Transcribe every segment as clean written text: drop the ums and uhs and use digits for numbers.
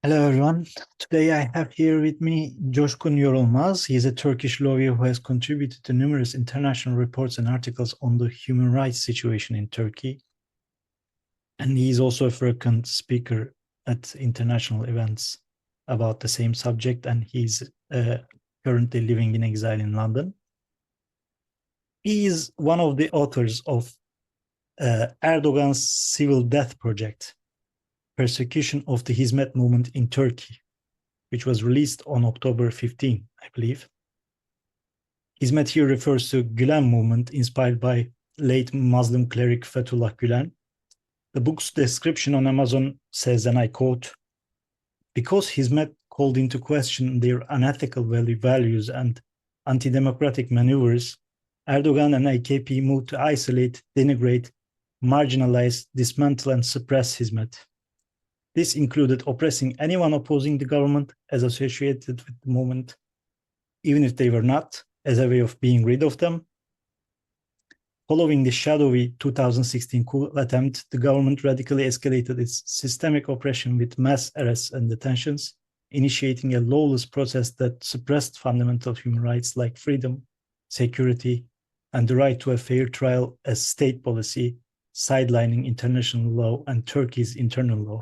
Hello everyone. Today I have here with me Coşkun Yorulmaz. He is a Turkish lawyer who has contributed to numerous international reports and articles on the human rights situation in Turkey. And he is also a frequent speaker at international events about the same subject, and he's currently living in exile in London. He is one of the authors of Erdogan's Civil Death Project, Persecution of the Hizmet Movement in Turkey, which was released on October 15, I believe. Hizmet here refers to Gülen movement inspired by late Muslim cleric Fethullah Gulen. The book's description on Amazon says, and I quote, "Because Hizmet called into question their unethical values and anti-democratic maneuvers, Erdogan and AKP moved to isolate, denigrate, marginalize, dismantle, and suppress Hizmet. This included oppressing anyone opposing the government as associated with the movement, even if they were not, as a way of being rid of them. Following the shadowy 2016 coup attempt, the government radically escalated its systemic oppression with mass arrests and detentions, initiating a lawless process that suppressed fundamental human rights like freedom, security, and the right to a fair trial as state policy, sidelining international law and Turkey's internal law."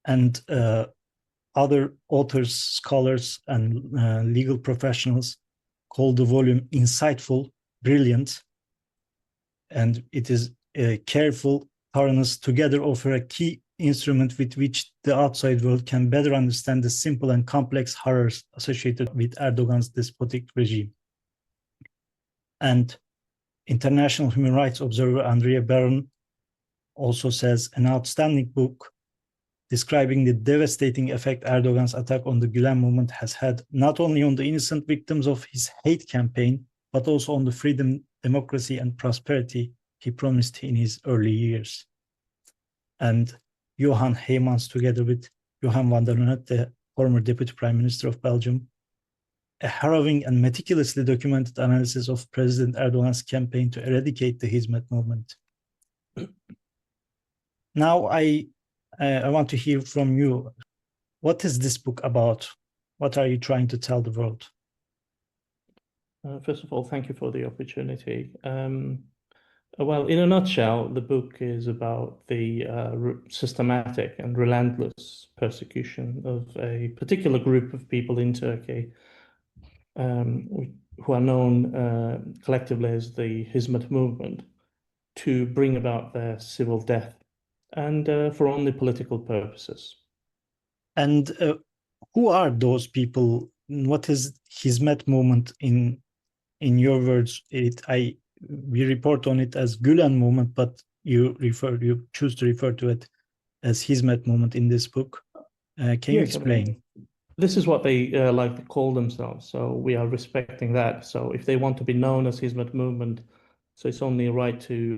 And other authors, scholars, and legal professionals call the volume insightful, brilliant, and it is careful, thoroughness together offer a key instrument with which the outside world can better understand the simple and complex horrors associated with Erdogan's despotic regime. And international human rights observer Andrea Baron also says, an outstanding book describing the devastating effect Erdogan's attack on the Gülen movement has had, not only on the innocent victims of his hate campaign, but also on the freedom, democracy, and prosperity he promised in his early years. And Johan Heymans, together with Johan van der Noot, the former Deputy Prime Minister of Belgium, a harrowing and meticulously documented analysis of President Erdogan's campaign to eradicate the Hizmet movement. Now I want to hear from you. What is this book about? What are you trying to tell the world? First of all, thank you for the opportunity. Well, in a nutshell, the book is about the systematic and relentless persecution of a particular group of people in Turkey, who are known collectively as the Hizmet Movement, to bring about their civil death, and for only political purposes. And who are those people? What is Hizmet Movement in your words? We report on it as Gülen movement, but you choose to refer to it as Hizmet Movement in this book. Can you explain? I mean, this is what they like to call themselves, so we are respecting that. So if they want to be known as Hizmet Movement, so it's only right to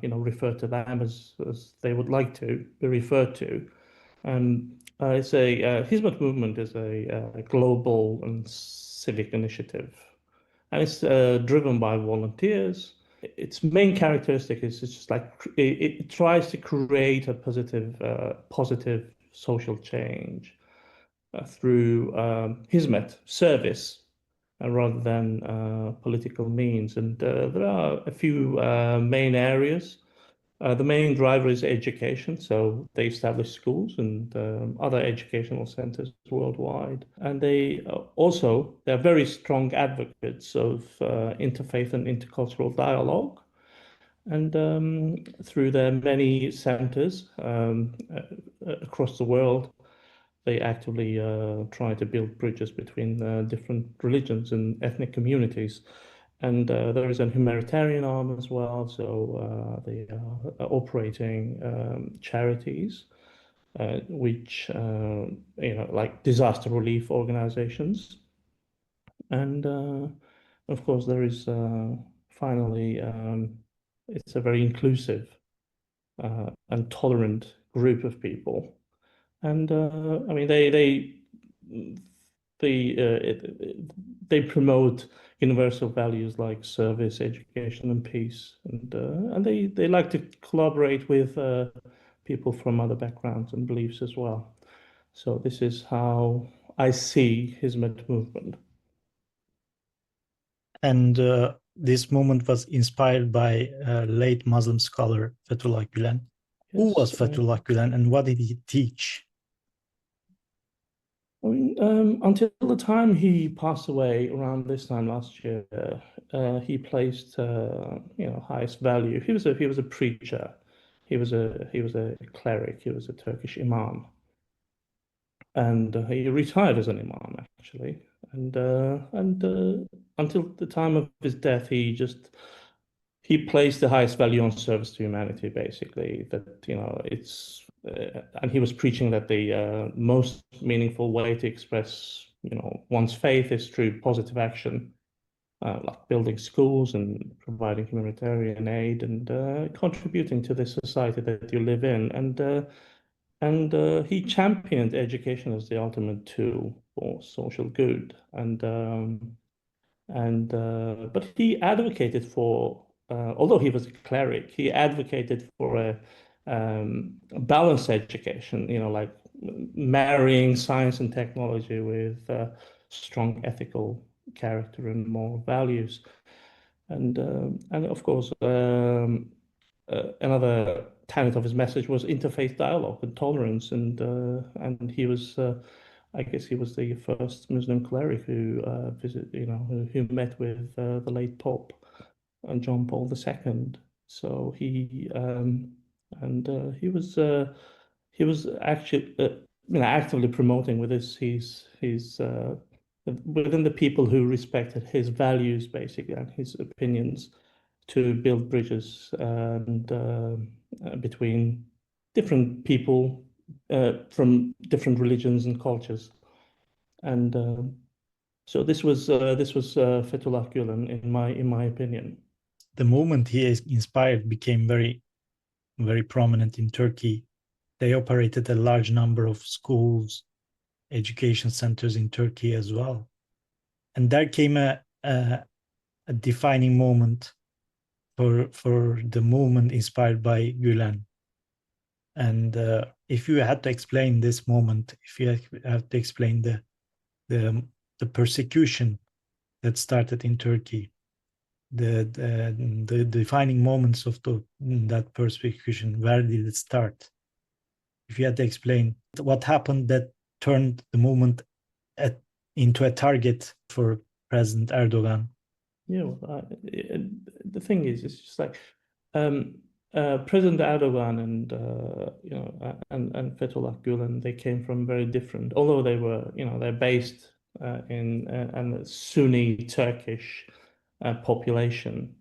refer to them as they would like to be referred to. And it's a Hizmet Movement is a global and civic initiative, and it's driven by volunteers. Its main characteristic is it's just like it tries to create a positive social change through Hizmet service rather than political means. And there are a few main areas. The main driver is education, so they establish schools and other educational centers worldwide. And they're very strong advocates of interfaith and intercultural dialogue. And through their many centers across the world, they actively try to build bridges between different religions and ethnic communities. And there is a humanitarian arm as well, so they are operating charities, which like disaster relief organizations. And of course, there is finally, it's a very inclusive and tolerant group of people. And I mean, they promote universal values like service, education, and peace, and they like to collaborate with people from other backgrounds and beliefs as well. So this is how I see Hizmet movement. And this movement was inspired by late Muslim scholar Fethullah Gulen. Who was Yes, Fethullah Gulen and what did he teach? I mean, until the time he passed away around this time last year, he placed highest value. He was a preacher. He was a cleric. He was a Turkish imam, and he retired as an imam actually. And until the time of his death, he placed the highest value on service to humanity, basically. That and he was preaching that the most meaningful way to express one's faith is through positive action, like building schools and providing humanitarian aid and contributing to the society that you live in. And he championed education as the ultimate tool for social good. But he advocated for, although he was a cleric, he advocated for a balanced education, like marrying science and technology with strong ethical character and moral values. And of course, another tenet of his message was interfaith dialogue and tolerance. And he was, I guess, he was the first Muslim cleric who who met with the late Pope John Paul II. So he was actually actively promoting with his within the people who respected his values basically and his opinions to build bridges and between different people from different religions and cultures. And so this was Fethullah Gulen in my opinion. The movement he inspired became very, very prominent in Turkey. They operated a large number of schools, education centers in Turkey as well. And there came a defining moment for the movement inspired by Gülen. And if you had to explain this moment, if you have to explain the persecution that started in Turkey, the defining moments of that persecution, where did it start? If you had to explain what happened that turned the movement into a target for President Erdogan. Yeah, the thing is, it's just like President Erdogan and Fethullah Gulen, they came from very different, although they're based in a Sunni Turkish population.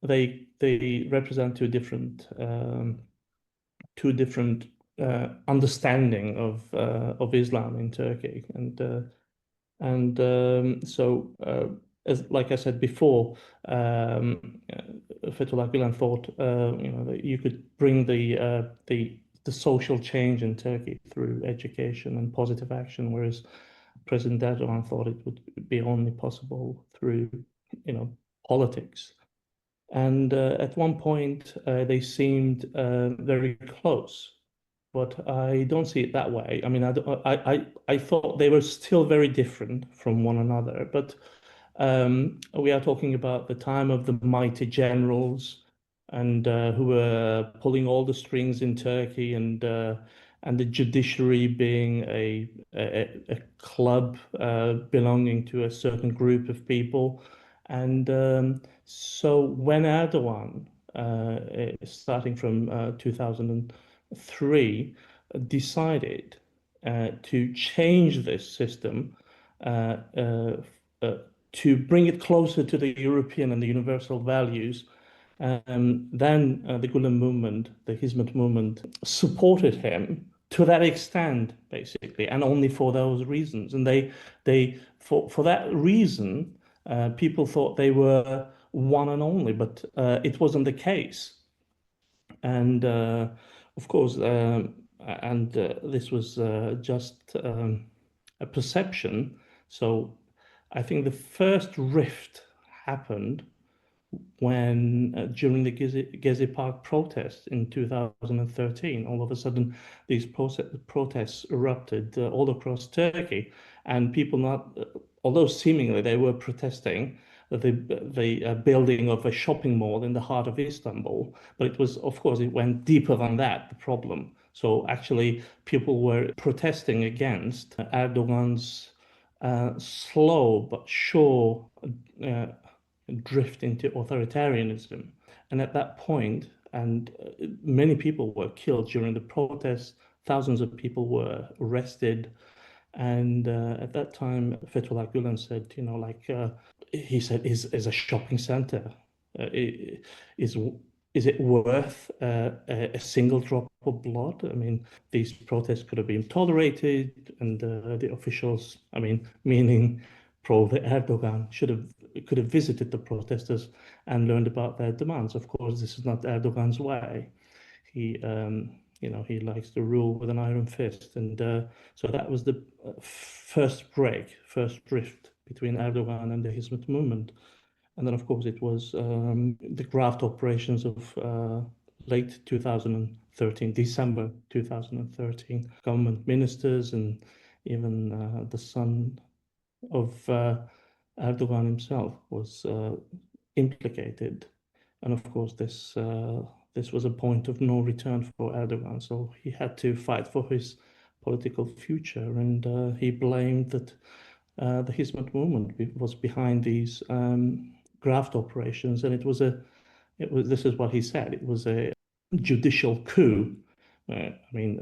They represent two different understanding of Islam in Turkey, so as like I said before, Fethullah Gulen thought that you could bring the social change in Turkey through education and positive action, whereas President Erdogan thought it would be only possible through politics. And at one point, they seemed very close, but I don't see it that way. I mean, I thought they were still very different from one another, but we are talking about the time of the mighty generals and who were pulling all the strings in Turkey, and the judiciary being a club belonging to a certain group of people. And so when Erdogan, starting from 2003, decided to change this system to bring it closer to the European and the universal values, then the Gülen movement, the Hizmet movement, supported him to that extent, basically, and only for those reasons. And for that reason, people thought they were one and only, but it wasn't the case. And of course, this was just a perception. So I think the first rift happened when during the Gezi Park protests in 2013, all of a sudden these protests erupted all across Turkey, and people although seemingly they were protesting the building of a shopping mall in the heart of Istanbul, but it was, of course, it went deeper than that, the problem. So actually, people were protesting against Erdogan's slow but sure drift into authoritarianism. And at that point, and many people were killed during the protests, thousands of people were arrested. And at that time, Fethullah Gulen said, he said, is a shopping center, is is it worth a single drop of blood? I mean, these protests could have been tolerated, and the officials, I mean, meaning pro-Erdogan, could have visited the protesters and learned about their demands. Of course, this is not Erdogan's way. He, he likes to rule with an iron fist, and so that was the first drift between Erdogan and the Hizmet movement. And then, of course, it was the graft operations of late 2013, December 2013. Government ministers and even the son of Erdogan himself was implicated. And of course, this was a point of no return for Erdogan. So he had to fight for his political future, and he blamed that the Hizmet movement was behind these graft operations, and this is what he said. It was a judicial coup. I mean,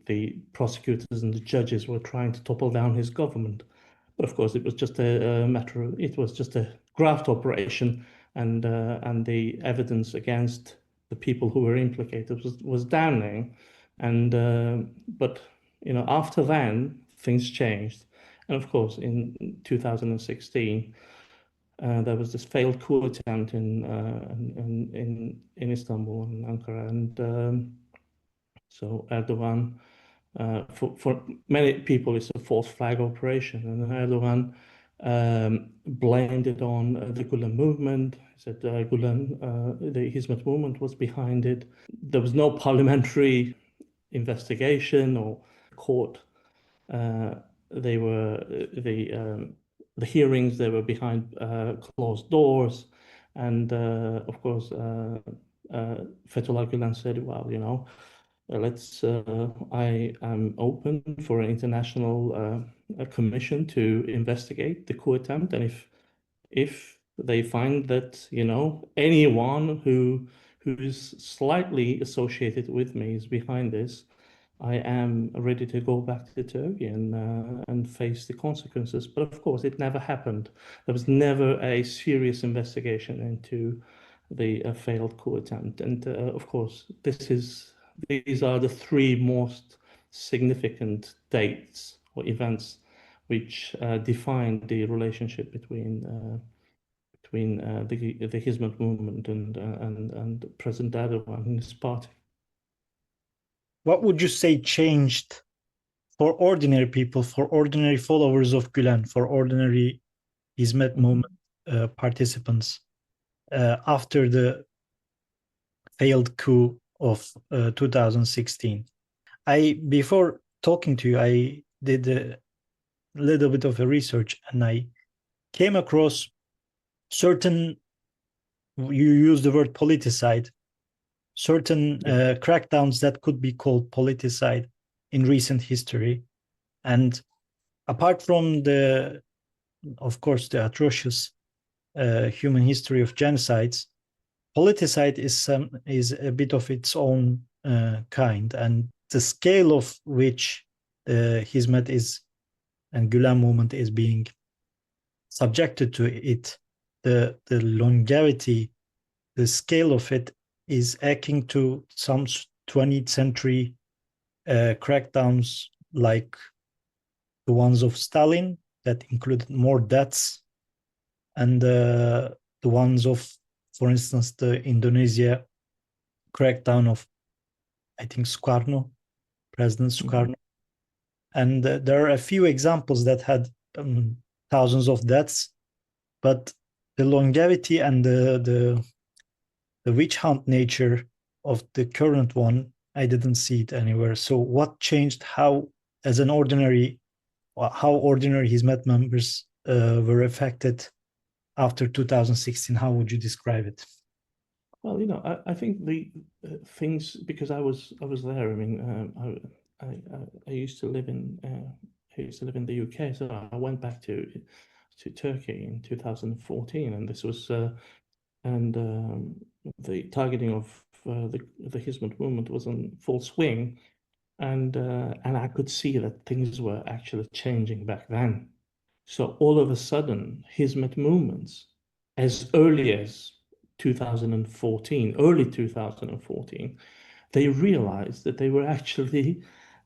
the prosecutors and the judges were trying to topple down his government, but of course, it was just it was just a graft operation, and the evidence against the people who were implicated was damning, and but after then things changed, and of course in 2016. There was this failed coup attempt in Istanbul and Ankara, and so Erdogan, for many people, it's a false flag operation, and Erdogan blamed it on the Gülen movement. He said Gülen, the Hizmet movement, was behind it. There was no parliamentary investigation or court. They were the hearings, they were behind closed doors, and of course Fethullah Gulen said, well, I am open for an international commission to investigate the coup attempt, and if they find that anyone who's slightly associated with me is behind this, I am ready to go back to Turkey and face the consequences. But of course, it never happened. There was never a serious investigation into the failed coup attempt. And of course, these are the three most significant dates or events which define the relationship between the Hizmet movement and President Erdogan and his party. What would you say changed for ordinary people, for ordinary followers of Gülen, for ordinary Hizmet movement participants after the failed coup of 2016? Before talking to you, I did a little bit of a research, and I came across certain, you use the word politicide, certain crackdowns that could be called politicide in recent history. And apart from of course, the atrocious human history of genocides, politicide is a bit of its own kind, and the scale of which Hizmet is and Gülen movement is being subjected to it, the longevity, the scale of it is akin to some 20th century crackdowns like the ones of Stalin that included more deaths, and the ones of, for instance, the Indonesia crackdown of, I think, President Sukarno. And there are a few examples that had thousands of deaths, but the longevity and the witch hunt nature of the current one, I didn't see it anywhere. So what changed? How, as an ordinary, how ordinary Hizmet members were affected after 2016? How would you describe it? Well, I think the things, because I was there. I mean, I used to live in the UK, so I went back to Turkey in 2014, and this was and the targeting of the Hizmet movement was in full swing, and I could see that things were actually changing back then. So all of a sudden, Hizmet movements, as early as 2014, early 2014, they realized that they were actually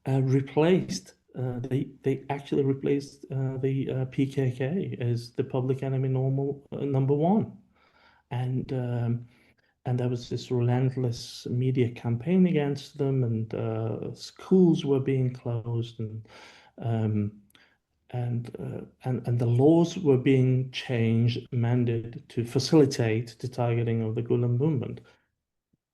replaced. They actually replaced the PKK as the public enemy number one, and there was this relentless media campaign against them, and schools were being closed, um, and the laws were being changed, amended to facilitate the targeting of the Gulen movement.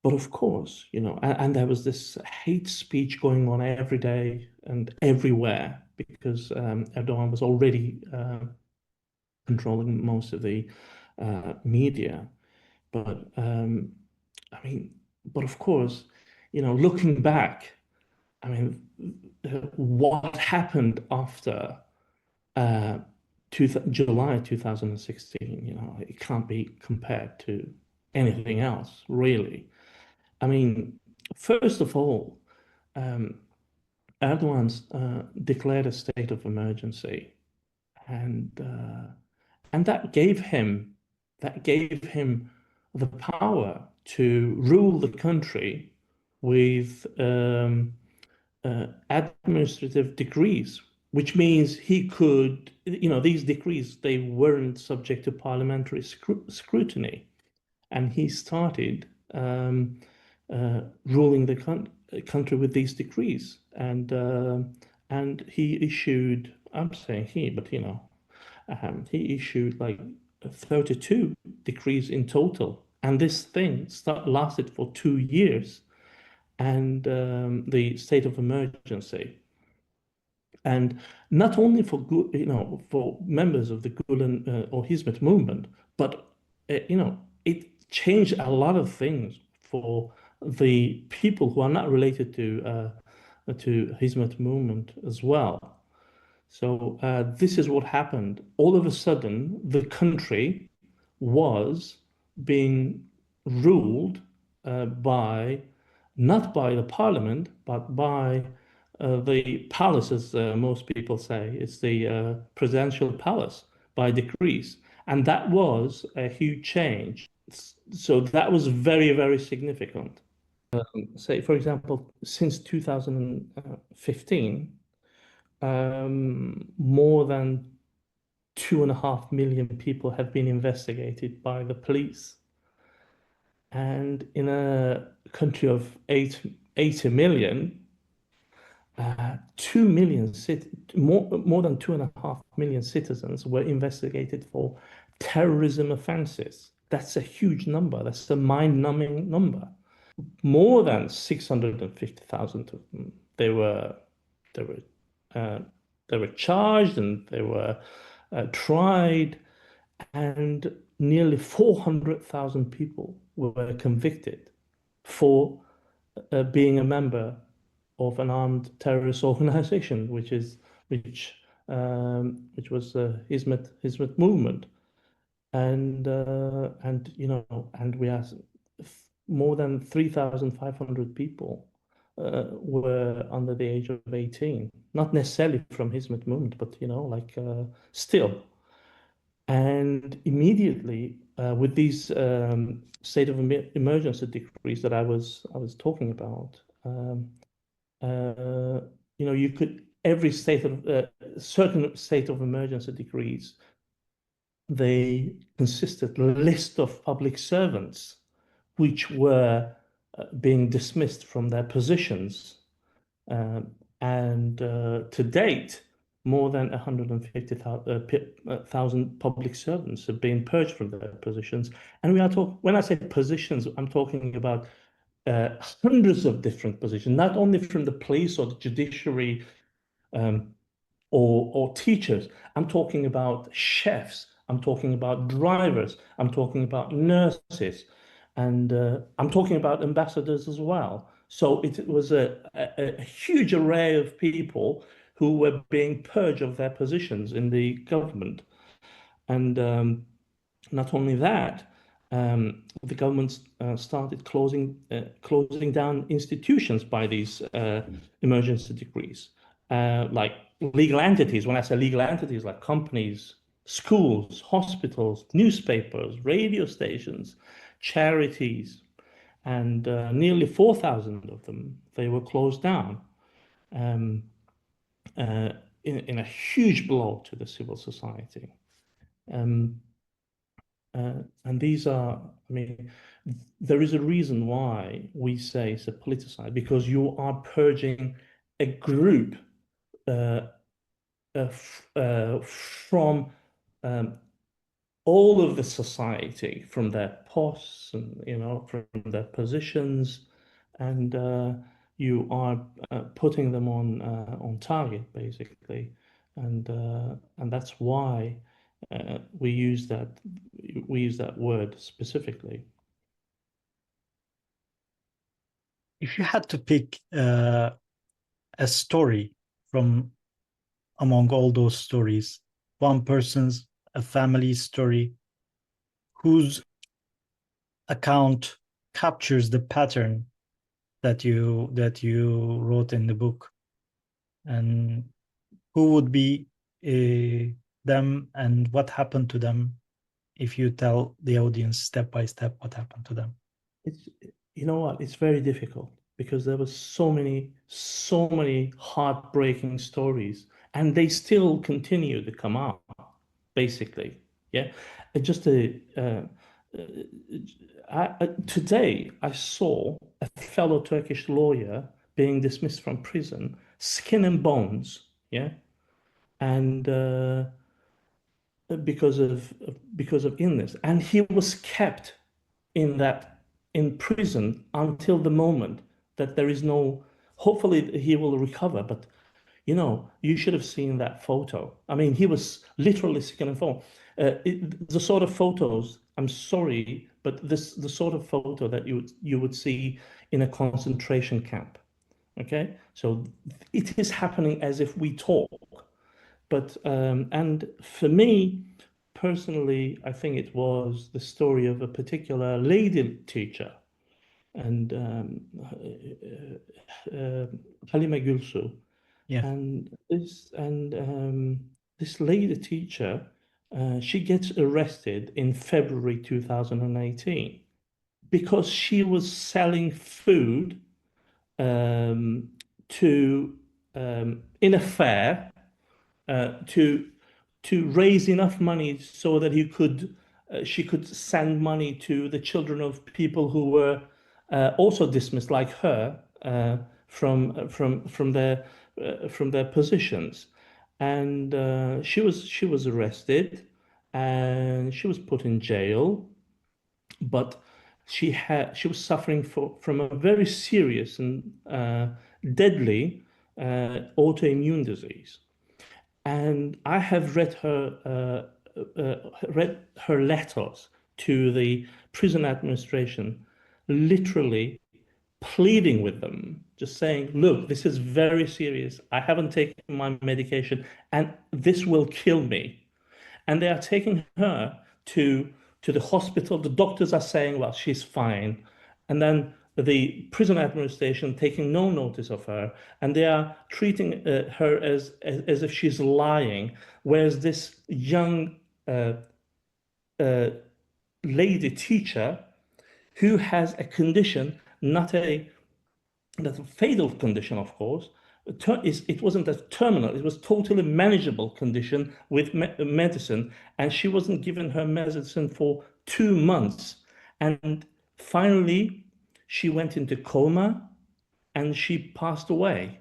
But of course, and there was this hate speech going on every day and everywhere because Erdoğan was already controlling most of the media. But I mean, but of course, looking back, I mean, what happened after uh, July 2016, it can't be compared to anything else, really. I mean, first of all, um, Erdogan's declared a state of emergency, and that gave him the power to rule the country with administrative decrees, which means he could, these decrees, they weren't subject to parliamentary scrutiny, and he started ruling the country with these decrees, and he issued. I'm saying he, but he issued like 32 decrees in total, and this thing lasted for 2 years, and the state of emergency, and not only for members of the Gülen or Hizmet movement, but it changed a lot of things for the people who are not related to Hizmet movement as well. So this is what happened. All of a sudden, the country was being ruled by not by the parliament, but by the palace, as most people say. It's the presidential palace by decrees. And that was a huge change. So that was very, very significant. Say, for example, since 2015, more than 2.5 million people have been investigated by the police. And in a country of 80 million, 2 million, more than 2.5 million citizens were investigated for terrorism offenses. That's a huge number. That's a mind-numbing number. More than 650,000 of them, they were uh, charged, and they were tried, and nearly 400,000 people were convicted for being a member of an armed terrorist organization, which was Hizmet movement, and we have more than 3,500 people were under the age of 18, not necessarily from Hizmet movement, but still. And immediately, with these state of emergency decrees that I was talking about, you could every state of certain state of emergency decrees, they consisted a list of public servants which were being dismissed from their positions. And to date, more than 150,000 public servants have been purged from their positions. And we are talking, when I say positions, I'm talking about hundreds of different positions, not only from the police or the judiciary, or teachers. I'm talking about chefs. I'm talking about drivers. I'm talking about nurses. And I'm talking about ambassadors as well. So it was a huge array of people who were being purged of their positions in the government. And not only that, the government started closing down institutions by these emergency decrees, like legal entities. When I say legal entities, like companies, schools, hospitals, newspapers, radio stations, charities, and nearly 4,000 of them, they were closed down, um, in a huge blow to the civil society. Um, and these are, I mean, there is a reason why we say it's a politicide, because you are purging a group from all of the society, from their posts and, from their positions, and you are putting them on target, basically, and that's why we use that word specifically. If you had to pick a story from among all those stories, one person's, a family story, whose account captures the pattern that you wrote in the book, and who would be them, and what happened to them, if you tell the audience step by step what happened to them? It's, you know what? It's very difficult because there were so many heartbreaking stories, and they still continue to come out, basically. Yeah. Just today, I saw a fellow Turkish lawyer being dismissed from prison, skin and bones. Yeah. And because of illness, and he was kept in prison until the moment that there is no, hopefully he will recover, but you should have seen that photo. I mean, he was literally sick and phone. The sort of photos, I'm sorry, but the sort of photo that you would see in a concentration camp. Okay, so it is happening as if we talk. But and for me personally, I think it was the story of a particular lady teacher, and Halime Gülsu. Yeah. And this lady teacher, she gets arrested in February 2018 because she was selling food to in a fair, to raise enough money so that she could send money to the children of people who were also dismissed like her, from their positions. And she was arrested and she was put in jail, but she was suffering from a very serious and deadly autoimmune disease. And I have read her letters to the prison administration, literally pleading with them, just saying, look, this is very serious. I haven't taken my medication and this will kill me. And they are taking her to the hospital. The doctors are saying, well, she's fine. And then the prison administration taking no notice of her, and they are treating her as if she's lying, whereas this young lady teacher, who has a condition, that's a fatal condition, of course. It wasn't a terminal, it was totally manageable condition with medicine, and she wasn't given her medicine for 2 months. And finally, she went into coma and she passed away.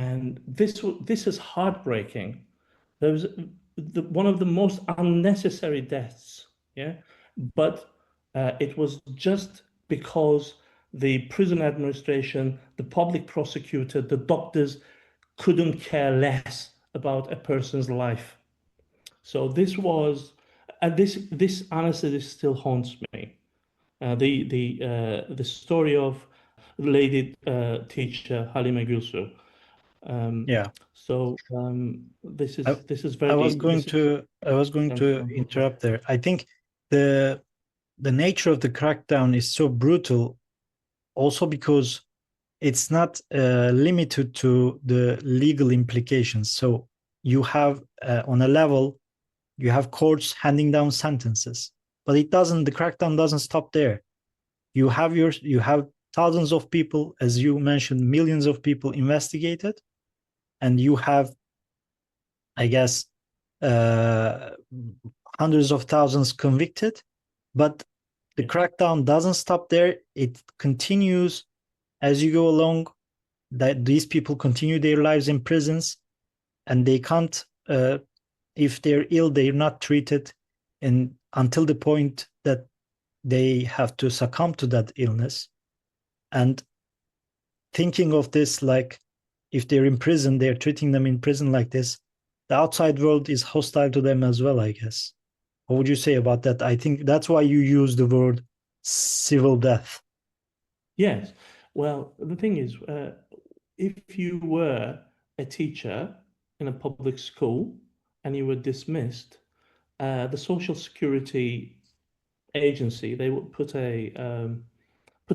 And this is heartbreaking. There was one of the most unnecessary deaths, yeah, but it was just because the prison administration, the public prosecutor, the doctors couldn't care less about a person's life. So this was, and this honestly, this still haunts me. The story of the lady teacher Halime Gülsü. Yeah. This I, is this is I was very going this is to interrupt there. I think the nature of the crackdown is so brutal, also because it's not limited to the legal implications. So you have on a level, you have courts handing down sentences, but it doesn't. The crackdown doesn't stop there. You have thousands of people, as you mentioned, millions of people investigated, and you have, I guess, uh, hundreds of thousands convicted. But the crackdown doesn't stop there. It continues as you go along. That these people continue their lives in prisons, and they can't. If they're ill, they're not treated, and until the point that they have to succumb to that illness. And thinking of this, like, if they're in prison, they're treating them in prison like this. The outside world is hostile to them as well, I guess. What would you say about that? I think that's why you use the word civil death. Yes. Well, the thing is, if you were a teacher in a public school and you were dismissed, the Social Security agency, they would put a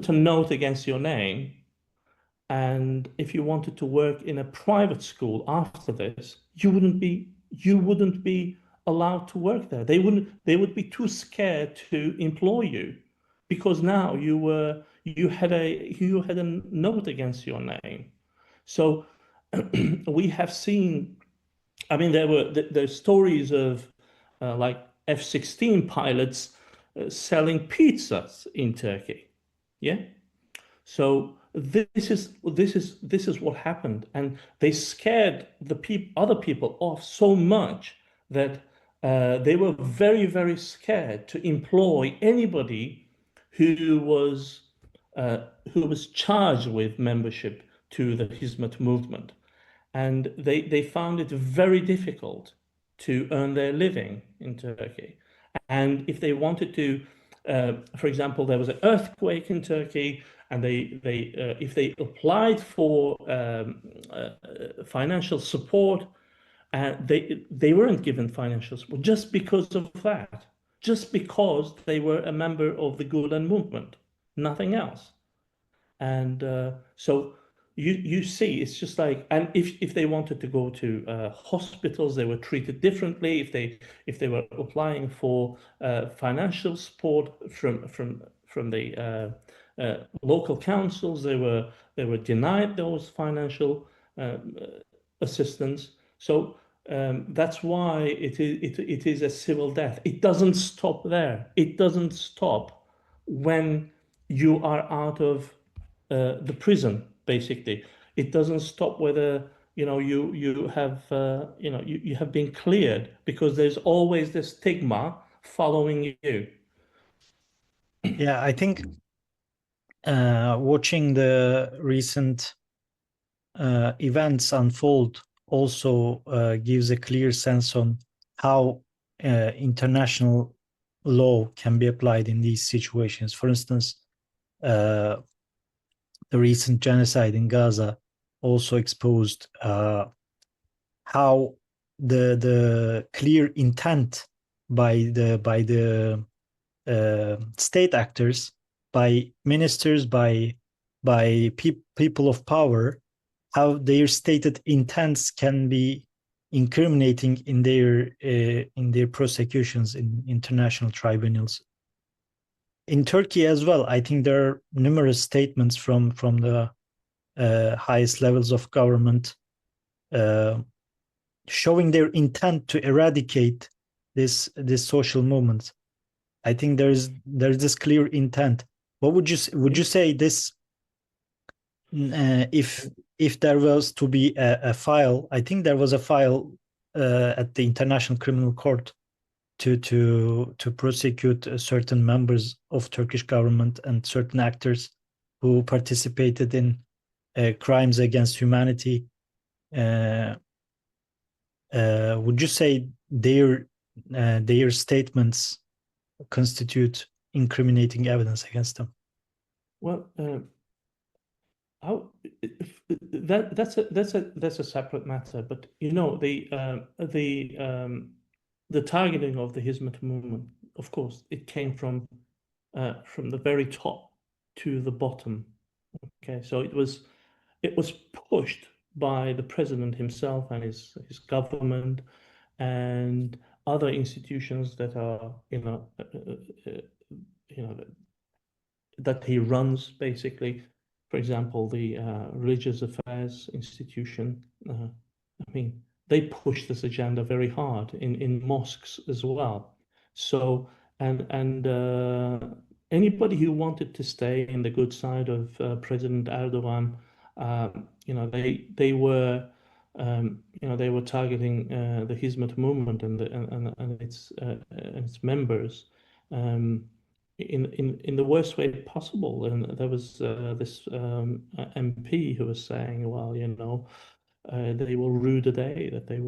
note against your name, and if you wanted to work in a private school after this, you wouldn't be allowed to work there. They would be too scared to employ you because now you had a note against your name. So we have seen, I mean, there's stories of like F-16 pilots selling pizzas in Turkey. Yeah. So this is what happened, and they scared the other people off so much that they were very, very scared to employ anybody who was who was charged with membership to the Hizmet movement, and they found it very difficult to earn their living in Turkey. And if they wanted to, for example, there was an earthquake in Turkey, and they if they applied for financial support, they weren't given financial support just because of that, just because they were a member of the Gulen movement, nothing else. And so you see, it's just like, and if they wanted to go to hospitals, they were treated differently. If they were applying for financial support from the local councils, they were denied those financial assistance. So that's why it is a civil death. It doesn't stop there. It doesn't stop when you are out of the prison, basically. It doesn't stop whether you have you have been cleared, because there's always this stigma following you. Yeah, I think watching the recent events unfold also gives a clear sense on how international law can be applied in these situations. For instance, the recent genocide in Gaza also exposed how the clear intent by the state actors, by ministers, by people of power, how their stated intents can be incriminating in their prosecutions in international tribunals. In Turkey as well, I think there are numerous statements from the highest levels of government uh, showing their intent to eradicate this social movement. I think there's this clear intent. What would you say this if if there was to be a file, I think there was a file at the International Criminal Court to prosecute certain members of Turkish government and certain actors who participated in crimes against humanity. Would you say their statements constitute incriminating evidence against them? Well, how that's a separate matter. But you know the targeting of the Hizmet movement, of course, it came from the very top to the bottom. Okay, so it was pushed by the president himself and his government and other institutions that are you know that he runs basically. For example, the religious affairs institution. I mean, they push this agenda very hard in mosques as well. So and anybody who wanted to stay in the good side of President Erdoğan, they were they were targeting the Hizmet movement and its members. In the worst way possible. And there was this MP who was saying, well, they will rue the day that they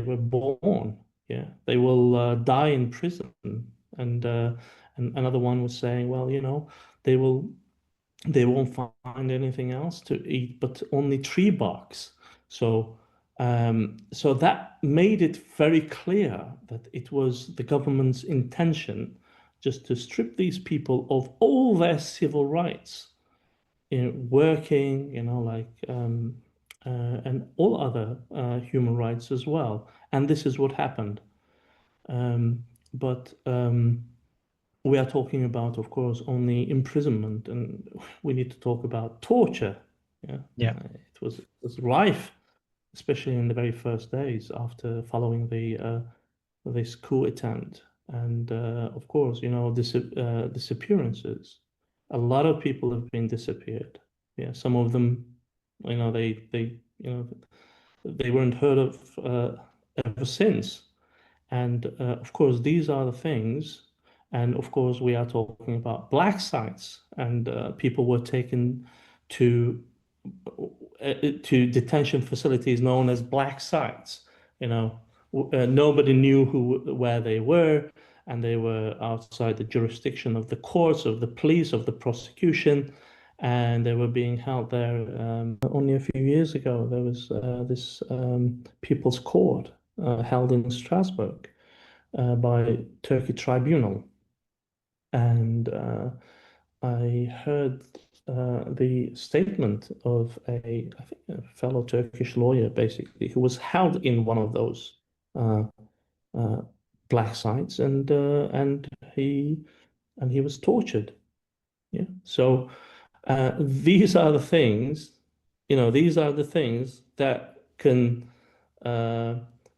were born. Yeah, they will die in prison. And another one was saying, well, they won't find anything else to eat but only tree barks. So that made it very clear that it was the government's intention just to strip these people of all their civil rights, working, and all other human rights as well. And this is what happened. But we are talking about, of course, only imprisonment, and we need to talk about torture. Yeah, Yeah. It was rife, especially in the very first days after following this coup attempt. And of course, disappearances. A lot of people have been disappeared. Yeah, some of them, they weren't heard of ever since. And of course, these are the things. And of course, we are talking about black sites, and people were taken to detention facilities known as black sites. Nobody knew where they were, and they were outside the jurisdiction of the courts, of the police, of the prosecution, and they were being held there. Only a few years ago, there was this People's Court held in Strasbourg by Turkey tribunal, and I heard the statement of I think a fellow Turkish lawyer, basically, who was held in one of those uh, uh, black sites, and he was tortured. Yeah. So these are the things, these are the things that can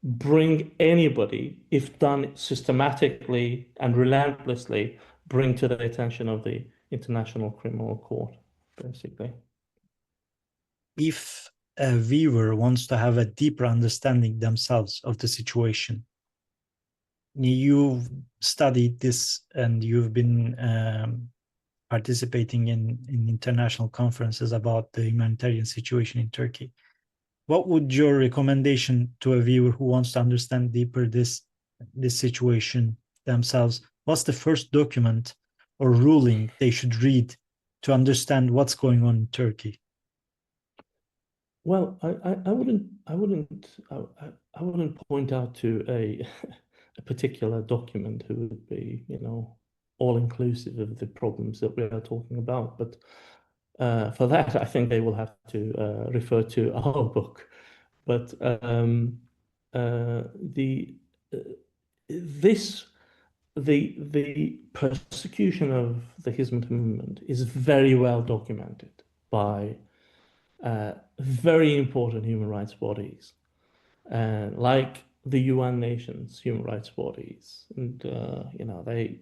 bring anybody, if done systematically and relentlessly, bring to the attention of the International Criminal Court, basically. If a viewer wants to have a deeper understanding themselves of the situation, you've studied this and you've been participating in international conferences about the humanitarian situation in Turkey. What would your recommendation to a viewer who wants to understand deeper this situation themselves? What's the first document or ruling they should read to understand what's going on in Turkey? Well, I wouldn't point out to a a particular document who would be, all inclusive of the problems that we are talking about. But for that, I think they will have to refer to our book. But the this the persecution of the Hizmet movement is very well documented by very important human rights bodies, like the UN nations human rights bodies, and they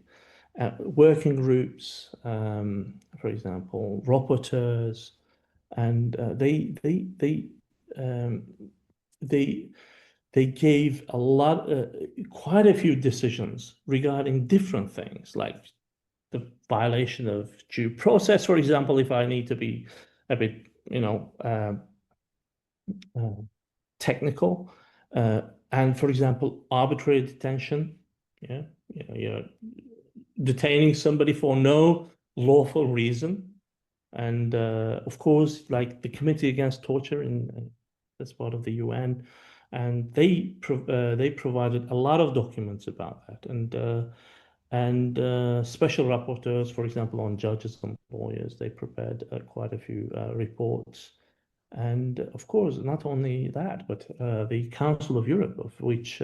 working groups, for example, rapporteurs, and um, they they gave quite a few decisions regarding different things, like the violation of due process, for example, if I need to be a bit, uh, technical, and for example, arbitrary detention. Yeah, you're detaining somebody for no lawful reason, and of course, like the Committee Against Torture that's part of the UN, and they provided a lot of documents about that, and special rapporteurs, for example, on judges and lawyers, they prepared quite a few reports. And of course, not only that, but the Council of Europe, of which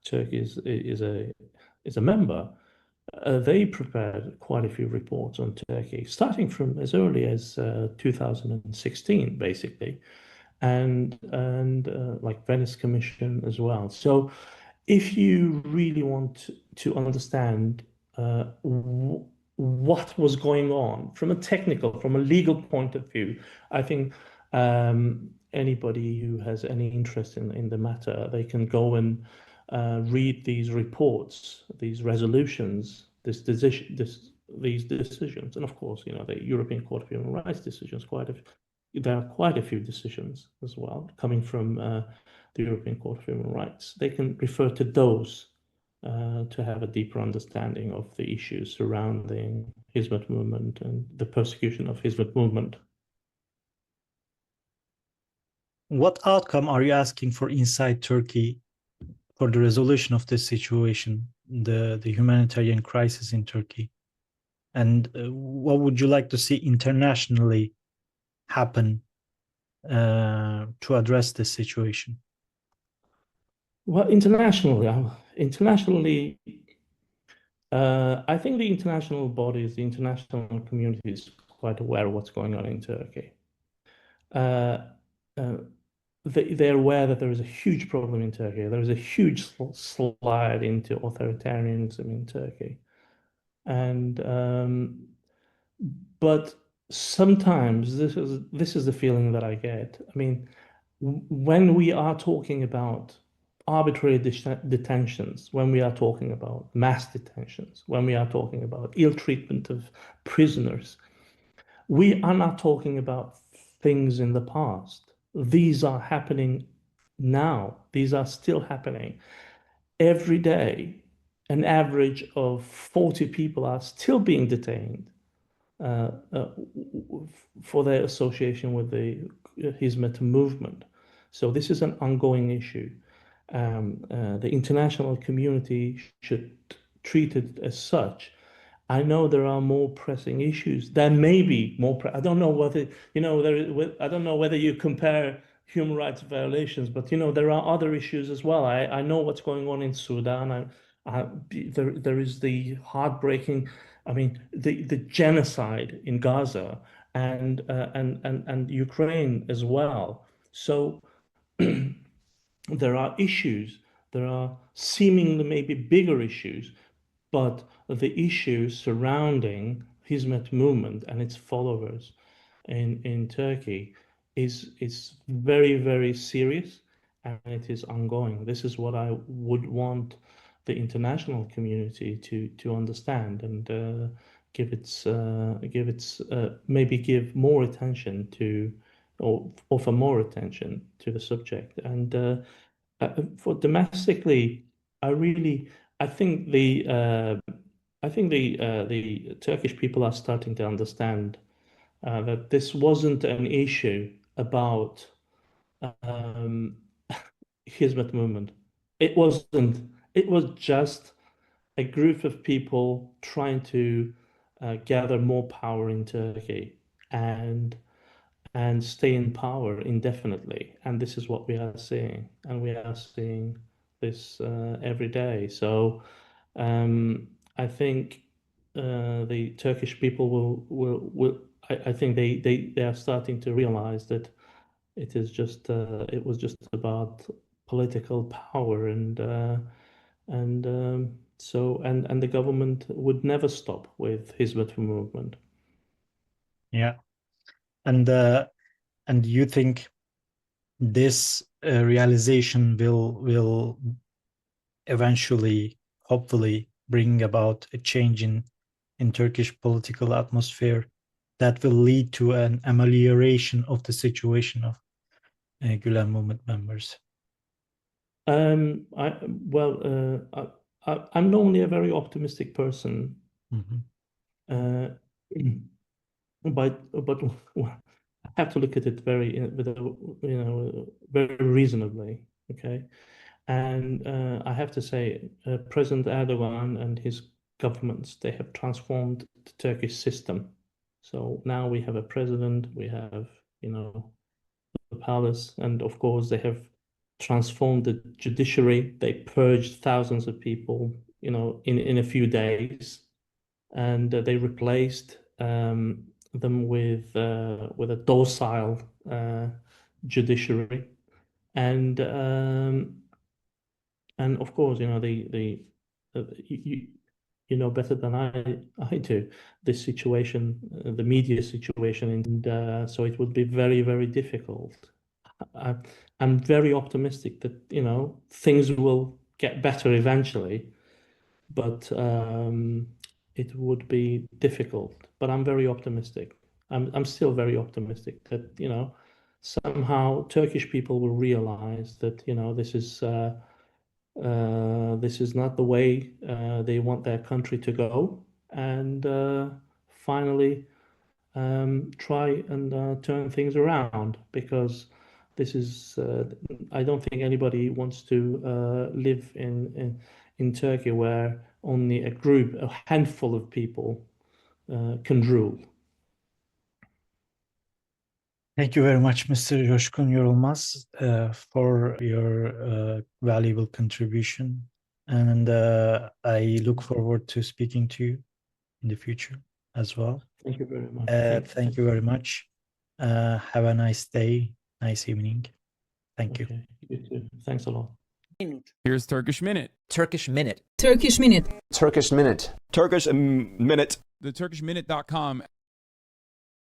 Turkey is a member, they prepared quite a few reports on Turkey, starting from as early as 2016, basically, and like Venice Commission as well. So if you really want to understand what was going on from a technical, from a legal point of view, I think anybody who has any interest in the matter, they can go and read these reports, these resolutions, these decisions, and of course, the European Court of Human Rights decisions. There are quite a few decisions as well coming from the European Court of Human Rights. They can refer to those to have a deeper understanding of the issues surrounding Hizmet movement and the persecution of Hizmet movement. What outcome are you asking for inside Turkey for the resolution of this situation, the humanitarian crisis in Turkey? And what would you like to see internationally happen to address this situation? Well, internationally, I think the international bodies, the international community is quite aware of what's going on in Turkey. Uh, uh, they're aware that there is a huge problem in Turkey. There is a huge slide into authoritarianism in Turkey, and but sometimes this is the feeling that I get. I mean, when we are talking about arbitrary detentions, when we are talking about mass detentions, when we are talking about ill treatment of prisoners, we are not talking about things in the past. These are happening now. These are still happening. Every day, an average of 40 people are still being detained uh, uh, for their association with the Hizmet movement. So this is an ongoing issue. The international community should treat it as such. I know there are more pressing issues. There may be more. I don't know whether I don't know whether you compare human rights violations, but there are other issues as well. I know what's going on in Sudan. There is the heartbreaking. I mean, the genocide in Gaza and Ukraine as well. So there are issues. There are seemingly maybe bigger issues, but the issues surrounding Hizmet movement and its followers in Turkey is very, very serious, and it is ongoing. This is what I would want the international community to understand and maybe give more attention to, or offer more attention to the subject. And for domestically, I really I think the Turkish people are starting to understand that this wasn't an issue about um, Hizmet movement. It wasn't. It was just a group of people trying to gather more power in Turkey and stay in power indefinitely. And this is what we are seeing, and we are seeing this every day. So I think the Turkish people will I think they are starting to realize that it was just about political power and the government would never stop with Hizmet movement. Yeah. And And you think this realization will eventually, hopefully, bring about a change in Turkish political atmosphere that will lead to an amelioration of the situation of Gülen movement members? I'm normally a very optimistic person, uh, but I have to look at it very reasonably. Okay, and I have to say, President Erdoğan and his governments, they have transformed the Turkish system. So now we have a president, we have the palace, and of course they have transformed the judiciary. They purged thousands of people, in a few days, and they replaced them with a docile judiciary, and of course, you know better than I do this situation, the media situation, and so it would be very, very difficult. I'm very optimistic that things will get better eventually, but it would be difficult. But I'm very optimistic. I'm still very optimistic that somehow Turkish people will realize that this is not the way they want their country to go, and finally try and turn things around, because this is I don't think anybody wants to live in Turkey where only a handful of people can rule. Thank you very much, Mr. Coşkun Yorulmaz, for your valuable contribution. And I look forward to speaking to you in the future as well. Thank you very much. Thank you very much. Have a nice day, nice evening. Thank you. Okay, you too. Thanks a lot. Here's Turkish Minute. Turkish Minute. Turkish Minute. Turkish Minute. Turkish Minute. The TurkishMinute.com